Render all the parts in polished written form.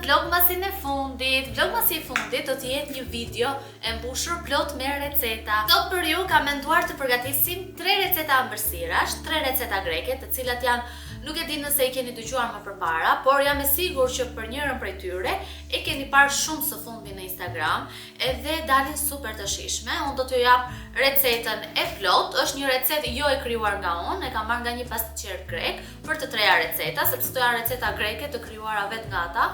vlogmasin e fundit. Vlogmasi i fundit do të jetë një video e mbushur plot me receta. Sot për ju kam menduar të përgatisim 3 receta ëmbëlsirash, 3 receta greke, të cilat janë, nuk e di nëse i keni dëgjuar më përpara, por jam e sigurt që për njërin prej tyre e keni parë shumë së fundi në Instagram, edhe dalin super të shijshme. Unë do t'ju jap recetën e plot. Është një recetë jo e krijuar nga unë, e kam marrë nga një pastiqer grek për të treja receta, sepse këto janë receta greke të krijuara vetë nga ata.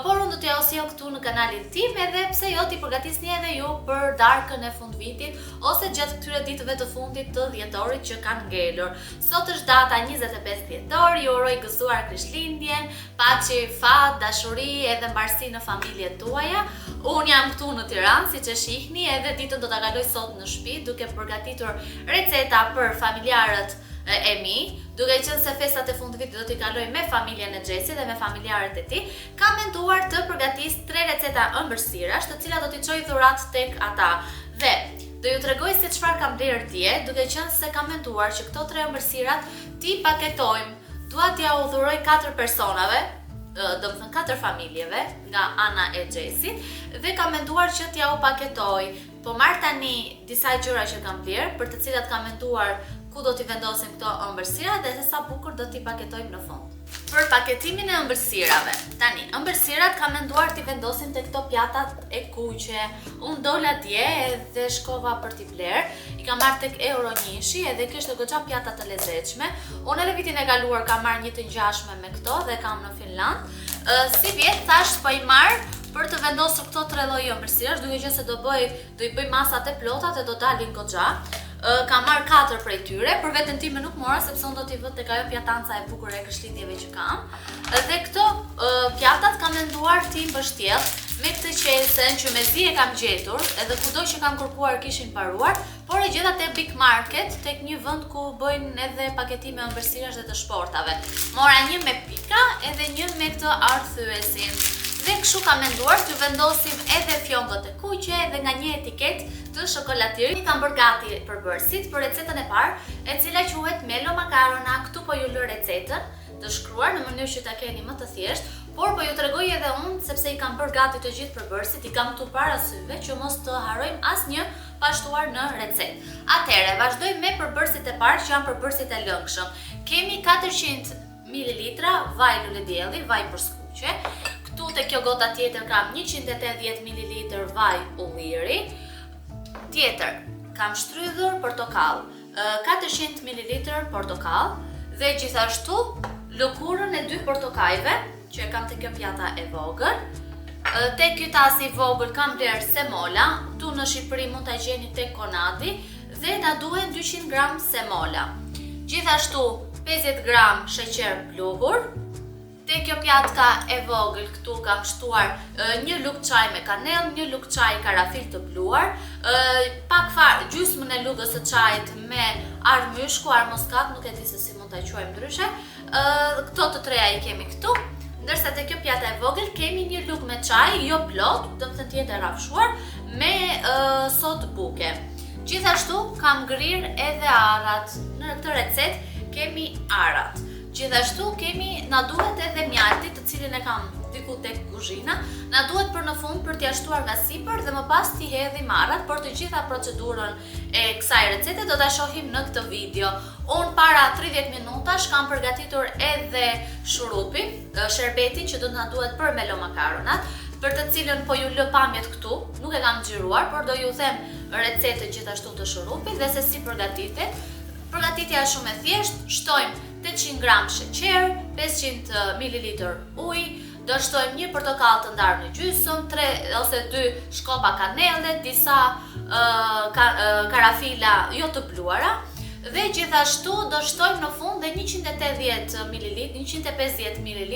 Por unë do t'ja sjell këtu në kanalin tim, edhe pse jo t'i përgatisni edhe ju për darkën e fundvitit ose gjatë këtyre ditëve të fundit të dhjetorit që kanë ngelur. Sot është data 25 dhjetor, ju uroj gëzuar Krishtlindjen, paçi, fat, dashuri edhe mbarësi në familjet tuaja. Unë jam këtu në Tiranë, siç e shihni, edhe ditën do ta kaloj sot në shtëpi duke përgatitur receta për familjarët e mi, duke qenë se festat e fundvitit do t'i kaloj me familjen e Xhesit dhe me familjarët e tij. Kam menduar të përgatis 3 receta ëmbëlsirash, të cilat do t'i çoj dhurat tek ata. Dhe do ju tregoj se çfarë kam bler dje, duke qenë se kam menduar që këto 3 ëmbëlsirat t'i paketojmë. Dua t'ja udhuroj 4 personave, do të thënë 4 familjeve nga ana e Xhesit, dhe kam menduar që t'ja u paketoj. Po marr tani disa gjëra që kam bler, për të cilat kam menduar ku do t'i vendosim këto ëmbëlsira dhe se sa bukur do t'i paketojmë në fund. Për paketimin e ëmbëlsirave, tani, ëmbëlsirat kam menduar t'i vendosim te këto pjatat e kuqe. Unë dola dje edhe shkova për t'i bler, i kam marrë tek Euronishi edhe kishte goxha pjata të lezetshme. Unë edhe vitin e kaluar kam marrë një të ngjashme me këto dhe kam në Finland. Si vjet thash po i marr për të vendosur këto 3 lloje ëmbëlsirash, duke qenë se do i bëj masat e plota dhe do dalin goxha. Kam marrë 4 prej tyre, për veten time nuk mora sepse unë do t'i vë tek ajo pjatanca e bukur e Krishtlindjeve që kam. Dhe këto pjatat kam menduar t'i mbështjell me këtë qesen që mezi e kam gjetur, edhe kudo që kam kërkuar kishin paruar, por e gjeta te Big Market, tek një vend ku bëjnë edhe paketime ëmbëlsirash dhe të shportave. Mora një me pika edhe një me këtë arthyesin. Dhe kështu kam menduar t'ju vendosim edhe fjongot e kuqe dhe nga një etiket të shokolatirit. Kam bërë gati përbërësit për recetën e parë, e cila quhet Melo Makarona. Këtu po ju lë recetën të shkruar në mënyrë që ta keni më të thjeshtë, por po ju tregoj edhe unë sepse i kam bërë gati të gjithë përbërësit, i kam këtu para syve që mos të harrojmë asnjë pa shtuar në recetë. Atëherë, vazhdojmë me përbërësit e parë që janë përbërësit e lëngshëm. Kemi 400 ml vaj luledielli, vaj për skuqe. Këtu te kjo gota tjetër kam 180 ml vaj ulliri. Tjetër, kam shtrydhur portokall, 400 ml portokall dhe gjithashtu lëkurën e 2 portokajve që e kam te kjo pjata e vogël. Te ky tas i vogël kam bler semola, tu në Shqipëri mund ta gjeni tek Konadi dhe na duhen 200 gram semola. Gjithashtu 50 gram sheqer pluhur. Te kjo pjatka e vogël këtu kam shtuar një lugë çaj me kanellë, një lugë çaj karafil të bluar, pak fare gjysmën e lugës së çajit me armyshku, armuskat, nuk e di se si mund ta quajmë ndryshe. Këto të treja i kemi këtu, ndërsa te kjo pjata e vogël kemi një lugë me çaj, jo plot, do të thënë rafshuar me sot buke. Gjithashtu kam ngrirë edhe arrat. Në këtë recetë kemi arrat. Gjithashtu na duhet edhe mjalti, të cilin e kam diku tek kuzhina, na duhet për në fund për t'ia shtuar nga sipër dhe më pas t'i hedhim arrat, por të gjitha procedurën e kësaj recete do ta shohim në këtë video. Unë para 30 minutash kam përgatitur edhe shurupin, sherbetin që do na duhet për Melo Makaronat, për të cilën po ju lë pamjet këtu, nuk e kam xhiruar, por do ju them recetën gjithashtu të shurupit dhe se si përgatitet. Përgatitja është shumë e thjeshtë, shtojmë 800 gram sheqer, 500 ml ujë, do shtojmë një portokall të ndarë në gjysmë, 3 ose 2 shkopa kanelle, disa karafila jo të bluara, dhe gjithashtu do shtojmë në fund dhe 180 ml, 150 ml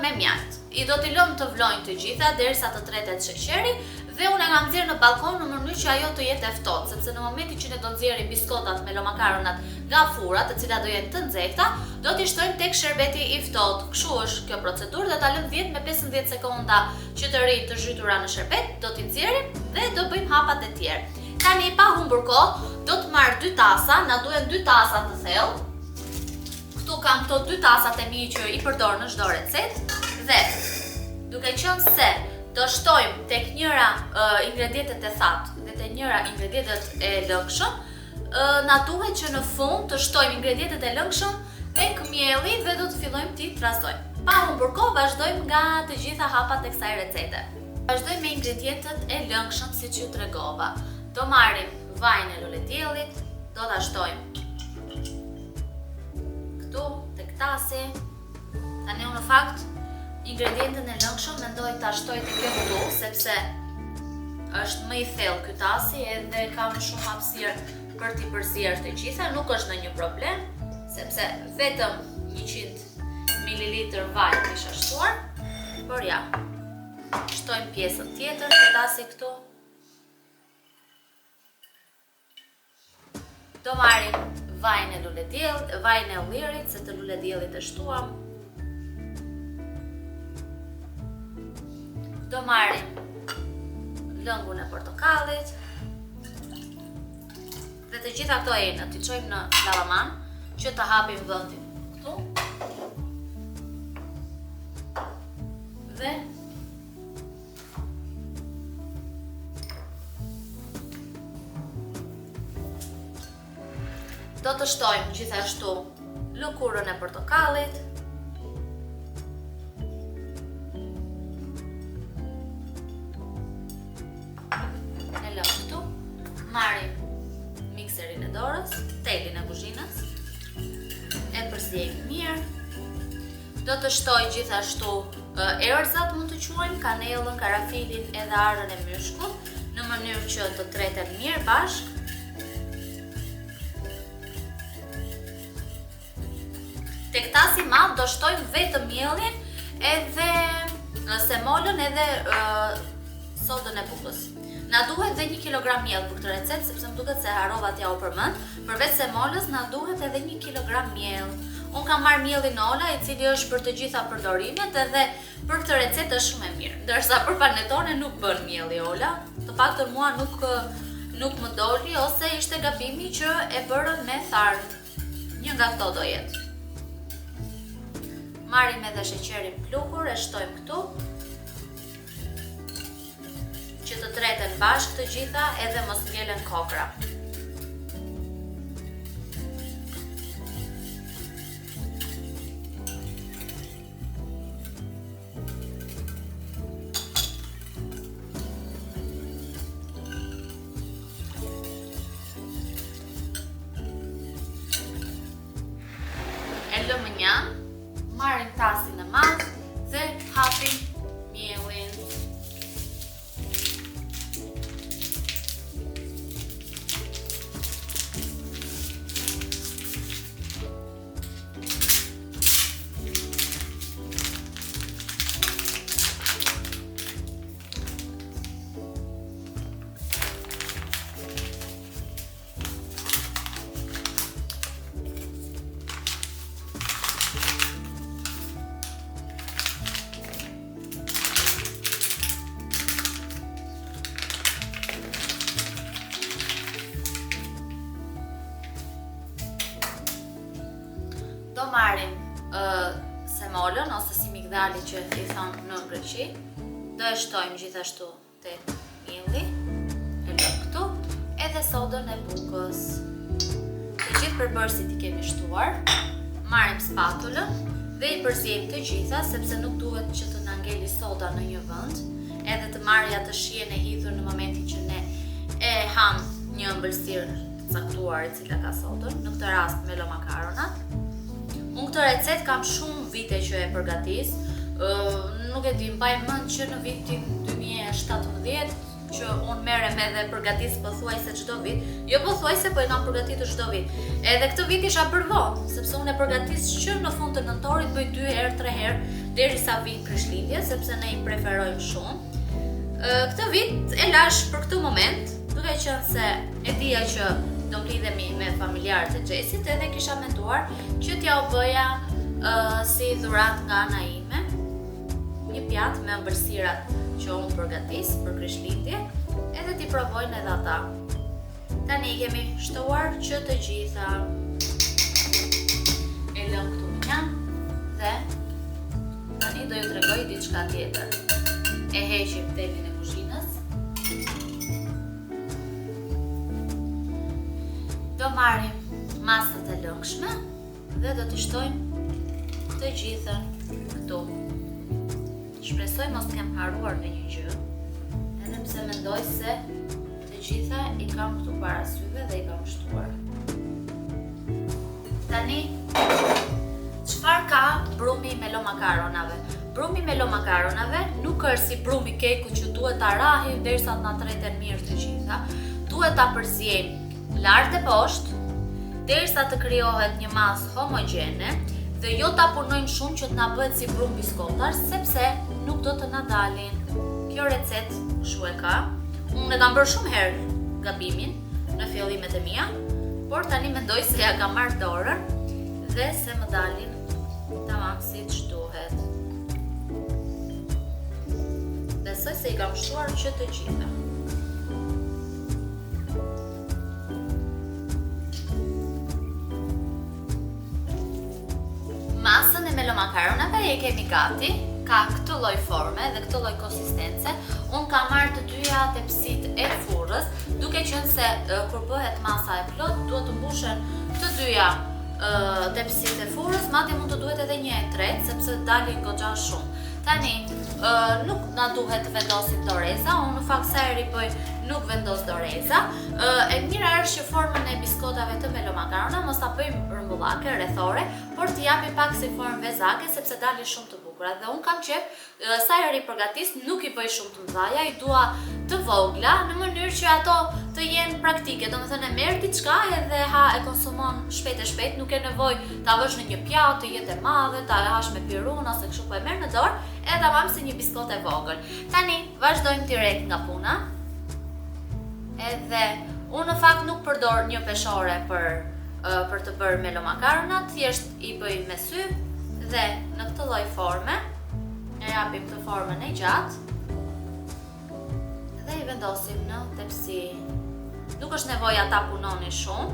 me mjalt. I do t'i lëmë të vlojnë të gjitha derisa të tretet sheqeri dhe unë e kam nxjerrë në balkon në mënyrë që ajo të jetë e ftohtë, sepse në momentin që ne do nxjerrim biskotat Melo Makaronat nga fura, të cilat do jenë të nxehta, do t'i shtojmë tek sherbeti i ftohtë. Kështu është kjo procedurë, do ta lëmë 10 me 15 sekonda që të rrinë të zhytura në sherbet, do t'i nxjerrim dhe do bëjmë hapat e tjerë. Tani pa humbur kohë, do të marr 2 tasa, na duhen 2 tasa të thellë. Këtu kam këto 2 tasat e mi që i përdor në çdo recetë dhe Duke qenë se do shtojmë tek njëra ingredientet e thatë dhe tek njëra ingredientet e lëngshëm, na duhet që në fund të shtojmë ingredientet e lëngshëm tek mielli dhe do të fillojmë t'i trasojmë. Pa humbur kohë, vazhdojmë nga të gjitha hapat e kësaj recete. Vazhdojmë me ingredientet e lëngshëm siç ju tregova. Do marrim vajin e lulediellit, do ta shtojmë këtu tek tasi. Tani unë në fakt ingredientin e lëngshëm mendoj ta shtoj tek këtu sepse është më i thellë ky tasi edhe kam shumë hapësirë për t'i përzierë të gjitha, nuk është ndonjë problem, sepse vetëm 100 ml vaj kisha shtuar, por ja, shtojmë pjesën tjetër të tasi këtu. Do marrim vajin e lulediellit, vajin e ullirit, se të lulediellit e shtuam. Do marrim lëngun e portokallit. Dhe të gjitha këto enët t'i çojmë në llavaman që të hapim vendin këtu. Dhe do të shtojmë gjithashtu lëkurën e portokallit. E lëm këtu. Marrim mikserin e dorës, telin e kuzhinës, e përzjejmë mirë. Do të shtoj gjithashtu erëzat, mund të quajmë, kanellën, karafilin edhe arën e myshkut, në mënyrë që të treten mirë bashkë. Tek tasi madh do shtojmë vetëm mielin edhe semolën edhe sodën e bukës. Na duhet dhe 1 kg miell për këtë recetë, sepse më duket se harrova t'ja u përmend. Përveç semolës na duhet edhe 1 kg miell. Unë kam marrë mielin Ola, i cili është për të gjitha përdorimet edhe për këtë recetë është shumë e mirë. Ndërsa për panetone nuk bën mielli Ola. Të paktën mua nuk më doli ose ishte gabimi që e bërën me tharë. Një nga këto do jetë. Marrim edhe sheqerin pluhur, e shtojmë këtu, që të treten bashkë të gjitha edhe mos ngelen kokra. E lëmë njanë, marrim tasin e madh dhe hapim mielin. Do marrim semolën ose si migdali që i thonë në Greqi. Do e shtojmë gjithashtu tek mielli, e lëm këtu, edhe sodën e bukës. Të gjithë përbërësit i kemi shtuar. Marrim spatulën dhe i përzjejmë të gjitha, sepse nuk duhet që të na ngeli soda në një vend, edhe të marrë atë shijen e hidhur në momentin që ne e ham një ëmbëlsirë të caktuar e cila ka sodën, në këtë rast melo makaronat. Unë këtë recet kam shumë vite që e përgatis, nuk e di, mbaj mend që në vitin 2017 që unë merrem edhe përgatis pothuajse çdo vit, jo pothuajse, po e kam përgatitur çdo vit. Edhe këtë vit isha bërë vonë, sepse unë e përgatis që në fund të nëntorit bëj 2 herë, 3 herë derisa vin Krishtlindje, sepse ne i preferojmë shumë. Këtë vit e lash për këtë moment, duke qenë se e dija që do mblidhemi me familjarët e Xhesit, edhe kisha menduar që t'ja u bëja si dhuratë nga ana ime, një pjatë me ëmbëlsirat që unë përgatis për Krishtlindje, edhe t'i provojnë edhe ata. Tani kemi shtuar që të gjitha. E lëm këtu një dhe tani do ju tregoj diçka tjetër. e heqim telin e kuzhinës. Do marrim masat e lëngshme dhe do t'i shtojmë të gjithën këtu. Shpresoj mos kem haruar në një gjë, edhe pse mendoj se të gjitha i kam këtu para syve dhe i kam shtuar. Tani, çfarë ka brumi me lo makaronave? Brumi me lo makaronave nuk është si brumi keku që duhet ta rahim derisa na treten mirë të gjitha. Duhet ta përziejmë lart e poshtë derisa të krijohet një masë homogjene dhe jo ta punojmë shumë që të na bëhet si brum biskotash, sepse nuk do të na dalin. Kjo recetë kshu e ka. Unë e kam bërë shumë herë gabimin në fillimet e mia, por tani mendoj se ja kam marrë dorën dhe se më dalin tamam siç duhet. Besoj se i kam shtuar që të gjitha. Masën e melo makaronave e kemi gati. Ka këtë lloj forme dhe këtë lloj konsistence. Unë kam marrë të dyja tepsitë e furrës, duke qenë se kur bëhet masa e plot, duhet të mbushen të dyja tepsitë e furrës, madje mund të duhet edhe një e tretë, sepse dalin goxha shumë. Tani, nuk na duhet të vendosim doreza, unë në fakt sa herë bëj nuk vendos doreza. E mira është që formën e biskotave të melo makarona mos ta bëjmë rrëmbullake, rrethore, por t'i japim pak si formë vezake sepse dalin shumë të bukura. Dhe unë kam qef sa herë i përgatis nuk i bëj shumë të mëdha, i dua të vogla në mënyrë që ato të jenë praktike. Domethënë e merr diçka edhe e konsumon shpejt e shpejt, nuk e nevojë ta vësh në një pjatë të jetë e madhe, ta hash me pirun ose kështu, po e merr në dorë edhe ta mam si një biskot e vogël. Tani vazhdojmë direkt nga puna. Edhe unë në fakt nuk përdor një peshore për të bërë melo makaronat, thjesht i bëj me sy dhe në këtë lloj forme e japim të formën e gjatë dhe i vendosim në tepsi. Nuk është nevoja ta punoni shumë,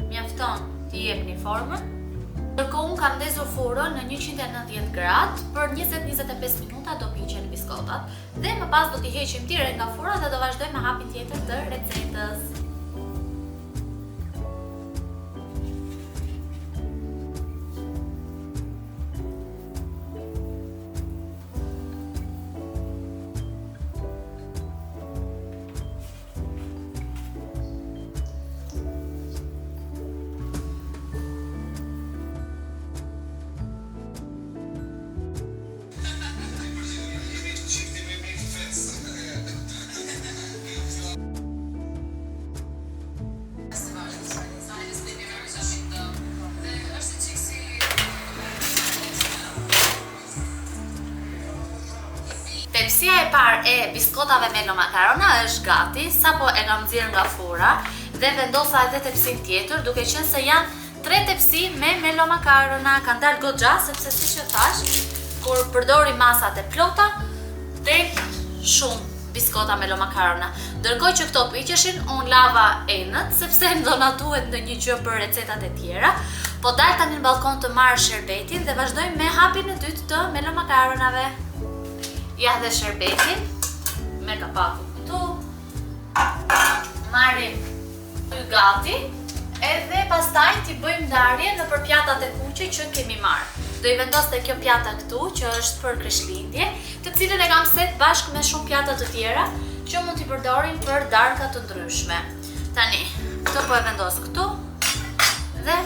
mjafton t'i jepni formën. Ndërkohë unë kam ndezur furrën në 190 gradë për 20-25 minuta do piqen biskotat dhe më pas do t'i heqim direkt nga furra dhe do vazhdojmë me hapin tjetër të recetës. Tepsia e parë e biskotave melo makarona është gati, sapo e kam nxjerrë nga furra dhe vendosa edhe tepsin tjetër, duke qenë se janë 3 tepsi me melo makarona. Kanë dalë goxha sepse siç e thash, kur përdori masat e plota, del shumë biskota melo makarona. Ndërkohë që këto piqeshin, unë lava enët sepse do na duhet ndonjë gjë për recetat e tjera. Po dal tani në balkon të marr sherbetin dhe vazhdojmë me hapin e dytë të melo makaronave. Ja dhe sherbetin me kapaku këtu. Marrim y gati edhe pastaj t'i bëjmë ndarje në për pjatat e kuqe që kemi marrë. Do i vendos te kjo pjata këtu që është për Krishtlindje, të cilën e kam set bashkë me shumë pjata të tjera që mund t'i përdorin për darka të ndryshme. Tani, këto po e vendos këtu dhe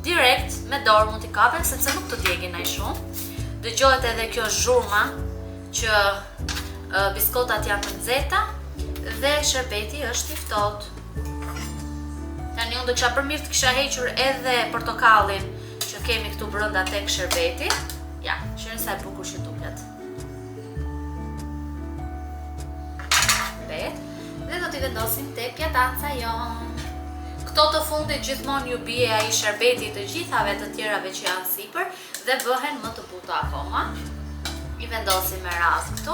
direkt me dorë mund t'i kapem sepse nuk të djegin ai shumë. Dëgjohet edhe kjo zhurma që biskotat janë të nxehta dhe sherbeti është i ftohtë. Tani unë do kisha për mirë të kisha hequr edhe portokallin që kemi këtu brenda tek sherbeti. Ja, shihni sa e bukur që duket. Dhe do t'i vendosim te pjatanca jonë. Këto të fundit gjithmonë ju bie ai sherbeti të gjithave të tjerave që janë sipër dhe bëhen më të buta akoma. I vendosim me radhë këtu.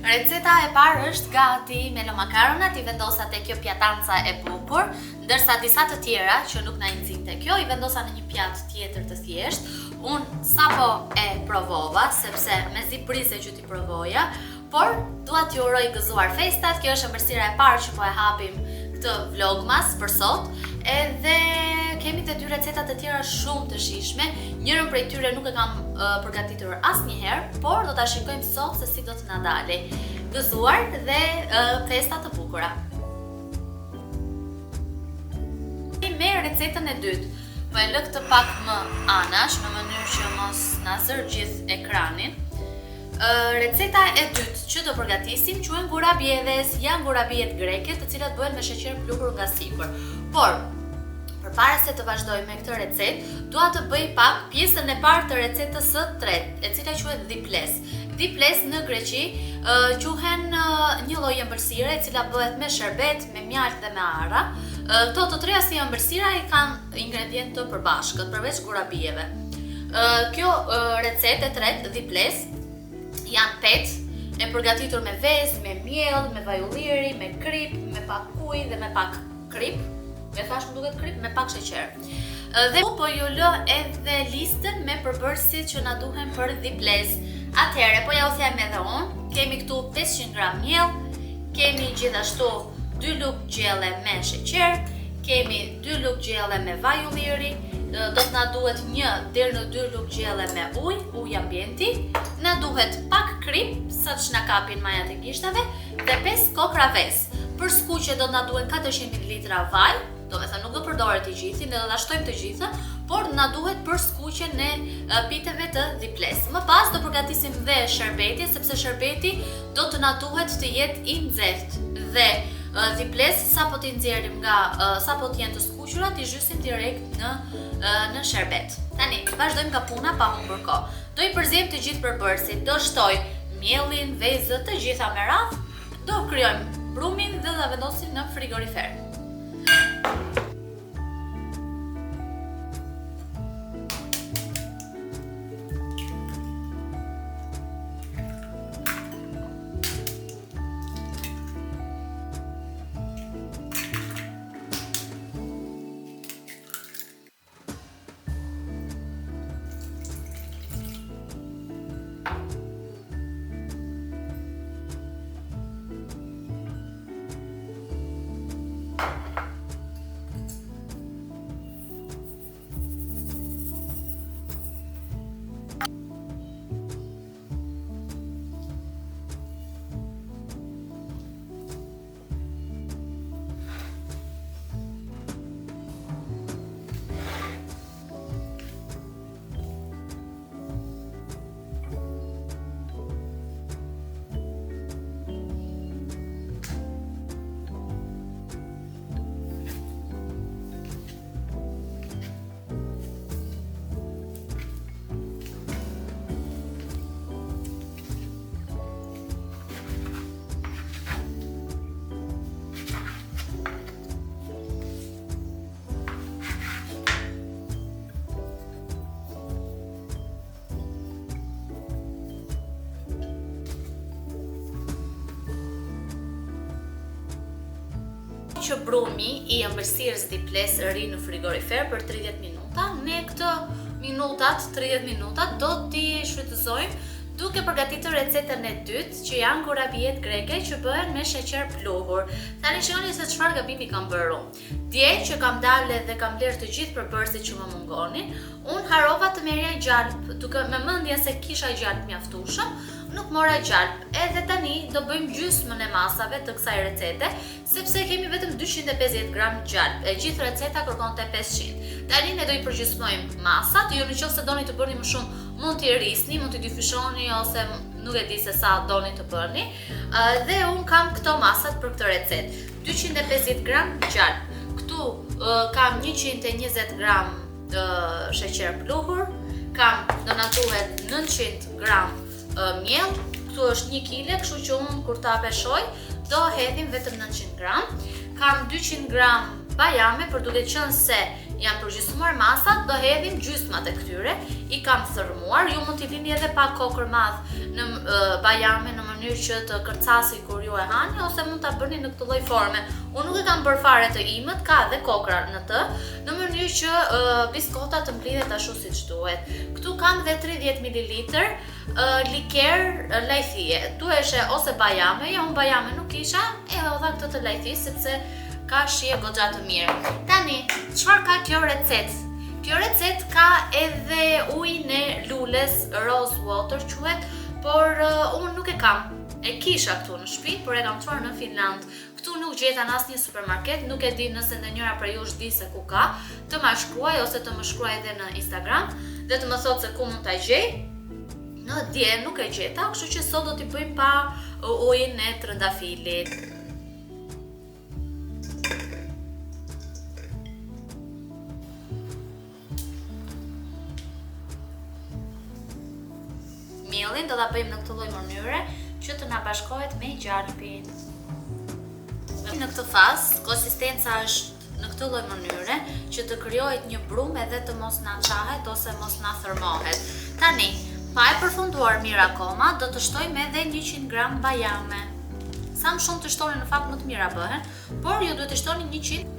Receta e parë është gati. Melo makaronat I vendosa te kjo pjatanca e bukur, ndërsa disa të tjera që nuk na I nxinte kjo I vendosa në një pjatë tjetër të thjesht. Unë sapo e provova, sepse mezi prise që t'i provoja, por dua t'ju uroj gëzuar festat. Kjo është ëmbëlsira e parë që po e hapim këtë vlogmas për sot, edhe kemi të dy recetat të tjera shumë të shijshme. Njërën prej tyre nuk e kam përgatitur asnjëherë, por do ta shikojmë sot se si do të na dalë. Gëzuar dhe festa të bukura. Me recetën e dytë, po e lë këtë pak më anash në mënyrë që mos na zër gjithë ekranin. Receta e dytë që do përgatisim quhen gurabjedhes, janë gurabjet greke, të cilat bëhen me sheqer pluhur nga sipër. Por përpara se të vazhdoj me këtë recetë, dua të bëj pak pjesën e parë të recetës së tretë, e cila quhet diples. Diples në Greqi quhen një lloj ëmbëlsire e cila bëhet me sherbet, me mjaltë dhe me arra. Këto të treja si ëmbëlsira I kanë ingredientë të përbashkët përveç gurabjeve. Kjo recetë e tretë, diples, janë 8, e përgatitur me vezë, me miell, me vaj ulliri, me krip, me pak ujë dhe me pak krip. Me thash më duket krip, me pak sheqer. Dhe po ju lë edhe listën me përbërësit që na duhen për diples. Atëherë, po ja u them edhe unë, kemi këtu 500 gram miell, kemi gjithashtu 2 lugë gjelle me sheqer, kemi 2 lugë gjelle me vaj ulliri, do të na duhet 1 deri në 2 lugë gjelle me ujë ambienti, na duhet pak krip, sa që na kapin majat e gishtave, dhe 5 kokra vezë. Për skuqe do të na duhen 400 ml vaj, do me thënë nuk do përdoret të gjithin, ne do ta shtojmë të gjitha, por na duhet për skuqen e piteve të diples. Më pas do përgatisim dhe sherbeti, sepse sherbeti do të na duhet të jetë I nxehtë dhe diples sapo t'i nxjerrim sapo të jenë të skuqura, t'i zhysim direkt në sherbet. Tani vazhdojmë nga puna pa humbur kohë. Do I përzijem të gjithë përbërësit, do shtoj miellin, vezët, të gjitha me radhë, do krijojmë brumin dhe do vendosim në frigorifer. Që brumi I ëmbëlsirës diples ri në frigorifer për 30 minuta, ne këtë 30 minutat do t'i shfrytëzojmë duke përgatitur recetën e dytë, që janë gurabjet greke që bëhen me sheqer pluhur. Tani shikoni se çfarë gabimi kam bërë unë. Dje që kam dalë dhe kam blerë të gjithë përbërësit që më mungonin, unë harova të merrja gjalp, duke me mendjen se kisha gjalp mjaftueshëm, nuk mora gjalp. Edhe tani do bëjmë gjysmën e masave të kësaj recete, sepse kemi vetëm 250 gram gjalp. E gjithë receta kërkonte 500. Tani ne do I përgjysmojmë masat. Ju nëse doni të bëni më shumë, mund t'i rrisni, mund t'i dyfishoni ose nuk e di se sa doni të bëni. Dhe unë kam këto masat për këtë recetë. 250 gram gjalp. Këtu kam 120 gram sheqer pluhur, kam do na duhet 900 gram miell, këtu është 1 kg, kështu që unë kur ta peshoj do hedhim vetëm 900 gram. Kam 200 gram bajame, për duke qenë se janë përgjysmuar masat, do hedhim gjysmat e këtyre, i kam thërmuar, ju mund t'i lini edhe pak kokër madh në bajame në mënyrë që të kërcasi kur ju e hani, ose mund ta bëni në këtë lloj forme. Unë nuk e kam bërë fare të imët, ka edhe kokra në të, në mënyrë që biskota të mblidhet ashtu siç duhet. Këtu kam dhe 30 ml liker lajthie. Duheshe ose bajame, unë bajame nuk isha, e hodha këtë të lajthi sepse ka shije goxha të mirë. Tani, çfarë ka kjo recetë? Kjo recetë ka edhe ujin e lules, rose water quhet, por unë nuk e kam. E kisha këtu në shtëpi, por e kam çuar në Finland. Këtu nuk gjeta në asnjë supermarket, nuk e di nëse ndonjëra prej jush di se ku ka, të ma shkruaj ose të më shkruaj edhe në Instagram dhe të më thotë se ku mund ta gjej. Në dje nuk e gjeta, kështu që sot do t'i bëjmë pa ujin e trëndafilit. Mielin do ta bëjmë në këtë lloj mënyre që të na bashkohet me gjalpin. Në këtë fazë, konsistenca është në këtë lloj mënyre që të krijohet një brumë edhe të mos na çahet ose mos na thërmohet. Tani, pa e përfunduar mirë akoma, do të shtojmë edhe 100 gram bajame. Sa më shumë të shtoni në fakt më të mira bëhen, por ju duhet të shtoni 100.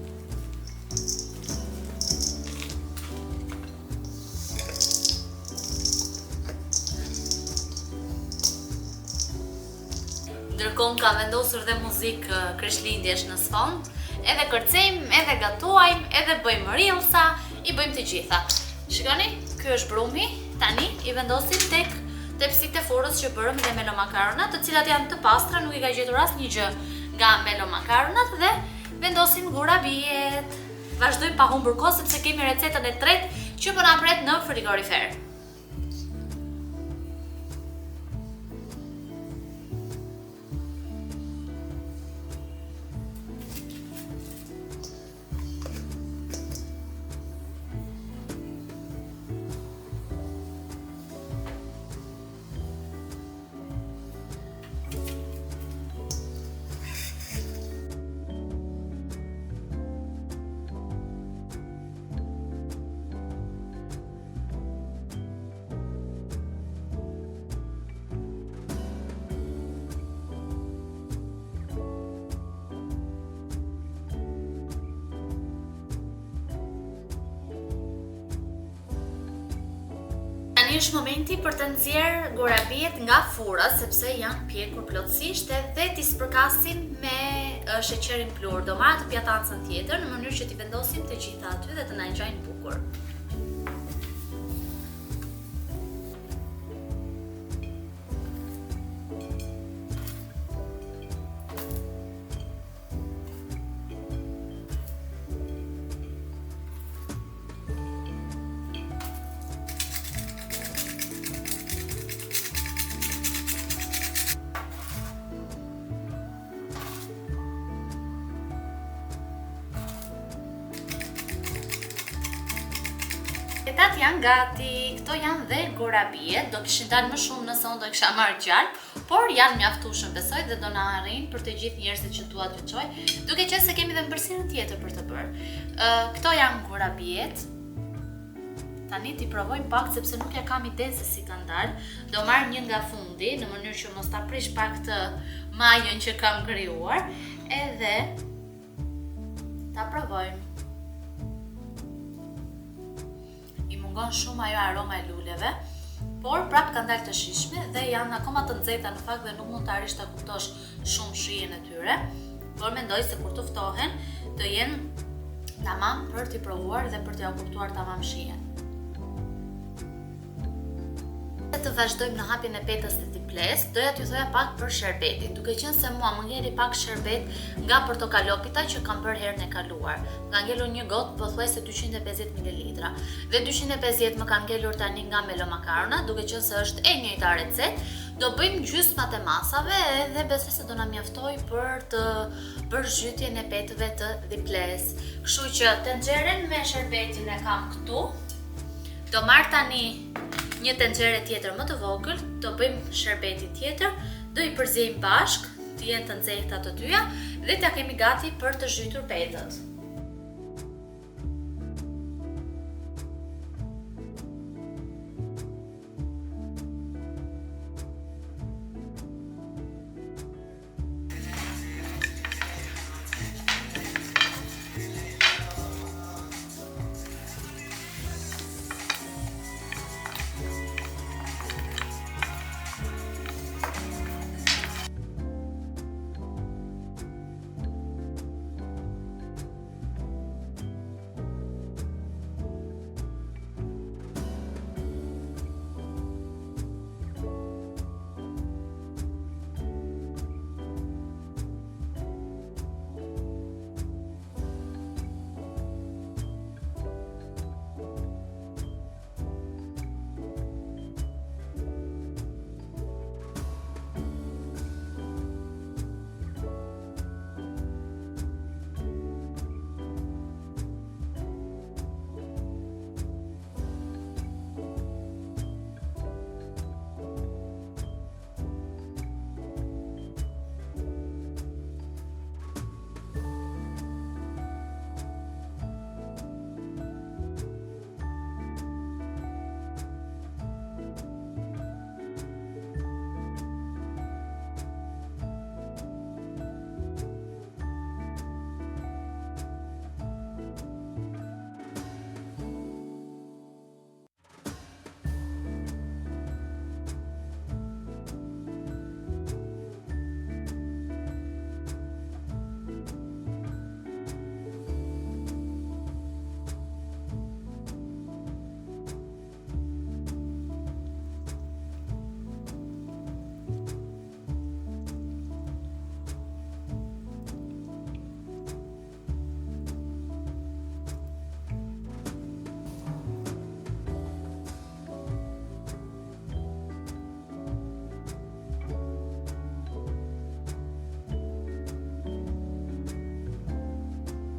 Ndërkohë ka vendosur dhe muzikë krishtlindjesh në sfond, edhe kërcejmë, edhe gatuajmë, edhe bëjmë reelsa, i bëjmë të gjitha. Shikoni, ky është brumi, tani i vendosim tek tepsitë e furrës që bërëm dhe melomakaronat, të cilat janë të pastra, nuk i ka gjetur asnjë gjë nga melomakaronat dhe vendosim gurabiet. Vazhdojmë pa humbur kohë sepse kemi recetën e tretë që po na pret në frigorifer. Tani është momenti për të nxjerrë gorabiet nga fura, sepse janë pjekur plotësisht dhe t'i spërkasim me sheqerin plur. Do marrë të pjatancën tjetër në mënyrë që t'i vendosim të gjitha aty dhe të na ngjajnë bukur. Petat janë gati, këto janë dhe gorabiet, do kishin dalë më shumë nëse unë do kisha marrë gjalp, por janë mjaftueshëm besoj dhe do na arrijnë për të gjithë njerëzit që dua t'ju çoj, duke qenë se kemi dhe mbërsinë tjetër për të bërë. Këto janë gorabiet. Tani t'i provojmë pak sepse nuk ja kam ide se si kanë dalë. Do marr një nga fundi në mënyrë që mos ta prish pak të majën që kam krijuar, edhe ta provojmë. Shumë ajo aroma e luleve, por prap kanë dalë të shishme dhe janë akoma të nxehta në fakt dhe nuk mund të arrish ta kuptosh shumë shijen e tyre, por mendoj se kur të ftohen të jenë tamam për t'i provuar dhe për t'i kuptuar tamam shijen. Të vazhdojmë në hapjen e petës të tiples, doja t'ju thoja pak për sherbetin, duke qenë se mua më ngeli pak sherbet nga portokalopita që kam bërë herën e kaluar. Ka ngelur një gotë pothuajse 250 ml dhe 250 më kanë ngelur tani nga melomakaronat, duke qenë se është e njëjta recetë. Do bëjmë gjysmat e masave dhe besoj se do na mjaftoj për të bërë zhytjen e petëve të tiples. Kështu që tenxheren me sherbetin e kam këtu. Do marr tani një tenxhere tjetër më të vogël, do bëjmë sherbetin tjetër, do i përzejmë bashk, të jenë të nxehta të dyja dhe t'ja kemi gati për të zhytur petët.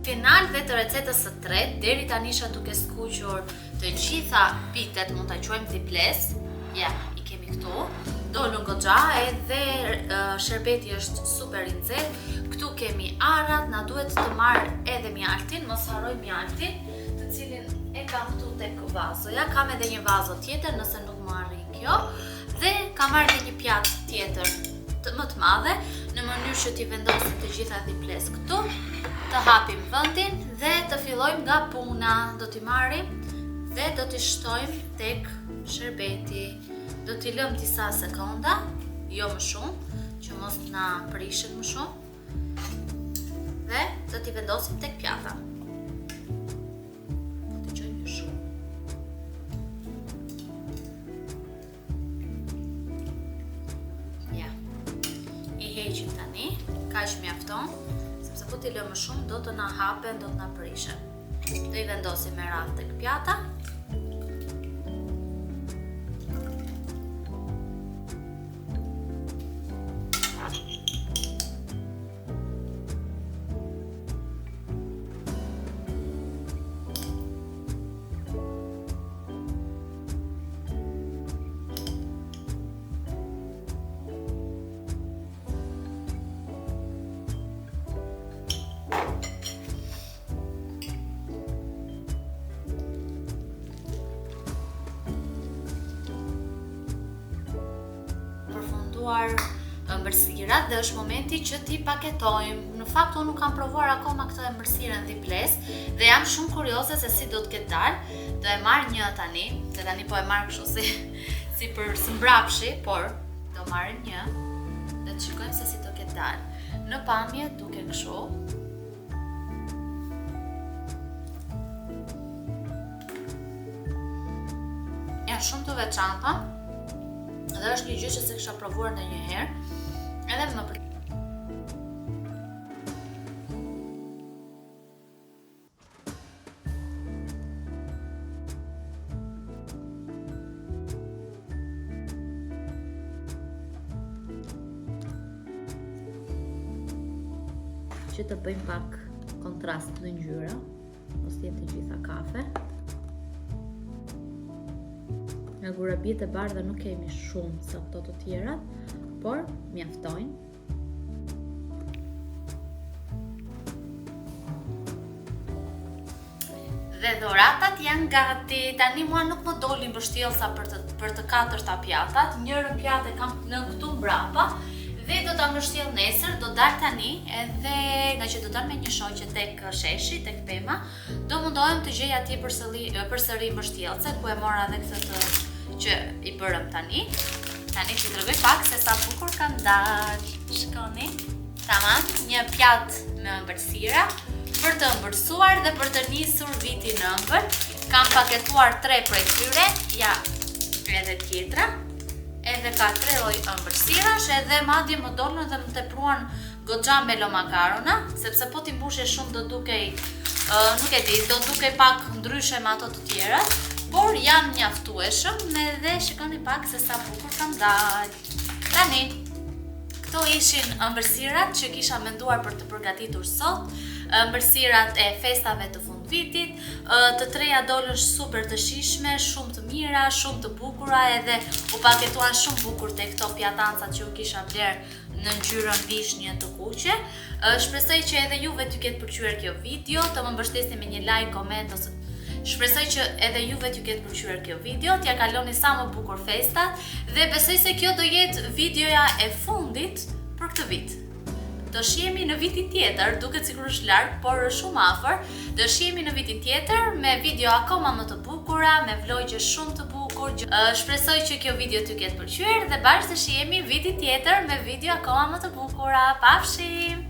final dhe të recetës së tretë, deri tani isha duke skuqur të gjitha pitet, mund ta quajmë dhiples. Ja, i kemi këtu. Dolën goxha edhe sherbeti është super i nxehtë. Këtu kemi arrat, na duhet të marr edhe mjaltin, mos harroj mjaltin, të cilin e kam këtu tek vazoja. Kam edhe një vazo tjetër nëse nuk më arrin kjo. Dhe kam marrë edhe një pjatë tjetër më të madhe, në mënyrë që t'i vendosim të gjitha dhiples këtu, të hapim vendin dhe të fillojmë nga puna. Do t'i marrim dhe do t'i shtojmë tek sherbeti. Do t'i lëm disa sekonda, jo më shumë, që mos na prishet më shumë. Dhe do t'i vendosim tek pjata. Do t'i qojmë më shumë. Ja. I heqim tani, kaq mjafton, sepse po t'i lëm më shumë do të na hapen, do të na prishen. Do i vendosim me radhë tek pjata. Ëmbëlsirat dhe është momenti që t'i paketojmë. Në fakt unë nuk kam provuar akoma këtë ëmbëlsirën dhiples dhe jam shumë kurioze se si do të ketë dalë. Do e marr një tani, se tani po e marr kështu si për së mbrapshi, por do marrim një dhe të shikojmë se si do ketë dalë. Në pamje duke kështu. Janë shumë të veçanta. Dhe është një gjë që se kisha provuar ndonjëherë, edhe më pëlqen. Që të bëjmë pak kontrast në ngjyra, mos jetë të gjitha kafe. Nga gurabit e bardha nuk kemi shumë sa këto të tjerat, por mjaftojnë. Dhe dhuratat janë gati. Tani mua nuk më dolin mbështjellsa për të katërta pjatat. Njërën pjatë kam në këtu mbrapa dhe do ta mbështjell nesër, do dal tani edhe nga që do dal me një shoqe tek sheshi, tek pema, do mundohem të gjej atje përsëri mbështjellse, ku e mora edhe këtë që i bërëm tani. Tani që tregoj pak se sa bukur kanë dalë. Shikoni. Tamam, një pjatë me ëmbëlsira për të ëmbëlsuar dhe për të nisur vitin ëmbël. Kam paketuar 3 prej tyre, ja, edhe tjetra. Edhe ka 3 lloj ëmbëlsirash, edhe madje më dolën dhe më tepruan goxha melo makarona, sepse po t'i mbushe shumë do dukej, nuk e di, do dukej pak ndryshe me ato të tjerat. Por janë mjaftueshëm dhe shikoni pak se sa bukur kanë dalë. Tani, këto ishin ëmbëlsirat që kisha menduar për të përgatitur sot. Ëmbëlsirat e festave të fundvitit, të treja dolën super të shijshme, shumë të mira, shumë të bukura edhe u paketuan shumë bukur te këto pjatancat që u kisha bler në ngjyrën vishnje të kuqe. Shpresoj që edhe juve t'ju ketë pëlqyer kjo video, të më mbështesni me një like, koment ose shpresoj që edhe juve t'ju ketë pëlqyer kjo video, t'ja kaloni sa më bukur festat dhe besoj se kjo do jetë videoja e fundit për këtë vit. Do shihemi në vitin tjetër, duket sikur është larg, por është shumë afër. Do shihemi në vitin tjetër me video akoma më të bukura, me vlogje shumë të bukur. Shpresoj që kjo video t'ju ketë pëlqyer dhe bashkë të shihemi vitin tjetër me video akoma më të bukura. Pafshim!